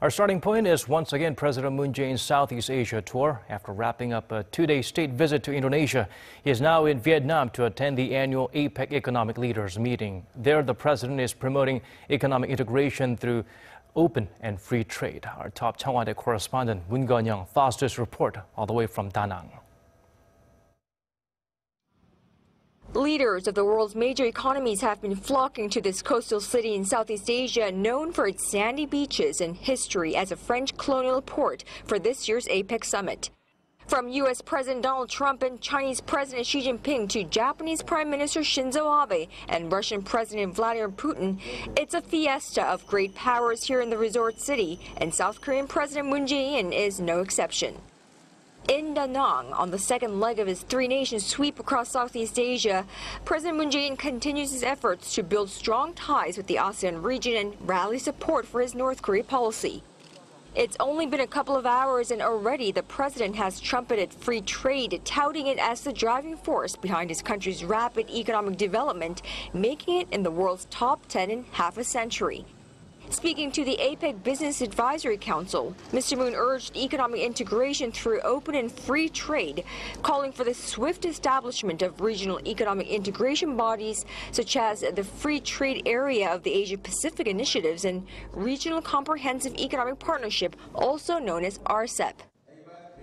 Our starting point is once again President Moon Jae-in's Southeast Asia tour. After wrapping up a two-day state visit to Indonesia, he is now in Vietnam to attend the annual APEC Economic Leaders Meeting. There, the president is promoting economic integration through open and free trade. Our top Cheongwadae correspondent Moon Connyoung follows this report all the way from Danang. Leaders of the world's major economies have been flocking to this coastal city in Southeast Asia, known for its sandy beaches and history as a French colonial port, for this year's APEC summit. From U.S. President Donald Trump and Chinese President Xi Jinping to Japanese Prime Minister Shinzo Abe and Russian President Vladimir Putin, it's a fiesta of great powers here in the resort city, and South Korean President Moon Jae-in is no exception. In Danang, on the second leg of his three-nation sweep across Southeast Asia, President Moon Jae-in continues his efforts to build strong ties with the ASEAN region and rally support for his North Korea policy. It's only been a couple of hours and already the president has trumpeted free trade, touting it as the driving force behind his country's rapid economic development, making it in the world's top 10 in half a century. Speaking to the APEC Business Advisory Council, Mr. Moon urged economic integration through open and free trade, calling for the swift establishment of regional economic integration bodies such as the Free Trade Area of the Asia-Pacific Initiatives and Regional Comprehensive Economic Partnership, also known as RCEP.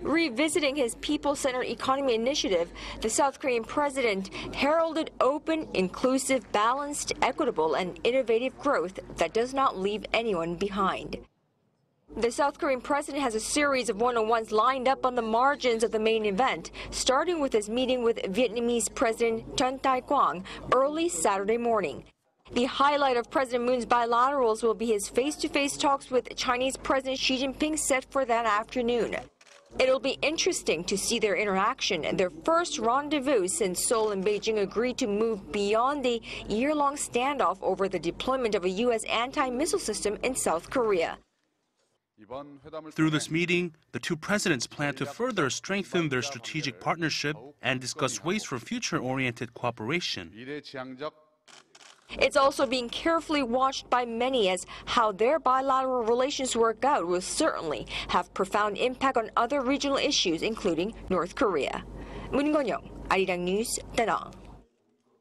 Revisiting his people-centered economy initiative, the South Korean president heralded open, inclusive, balanced, equitable, and innovative growth that does not leave anyone behind. The South Korean president has a series of one-on-ones lined up on the margins of the main event, starting with his meeting with Vietnamese President Trần Đại Quang early Saturday morning. The highlight of President Moon's bilaterals will be his face-to-face talks with Chinese President Xi Jinping set for that afternoon. It'll be interesting to see their interaction and their first rendezvous since Seoul and Beijing agreed to move beyond the year-long standoff over the deployment of a U.S. anti-missile system in South Korea. Through this meeting, the two presidents plan to further strengthen their strategic partnership and discuss ways for future-oriented cooperation. It's also being carefully watched by many as how their bilateral relations work out will certainly have profound impact on other regional issues, including North Korea. Moon Connyoung, Arirang News, Danang.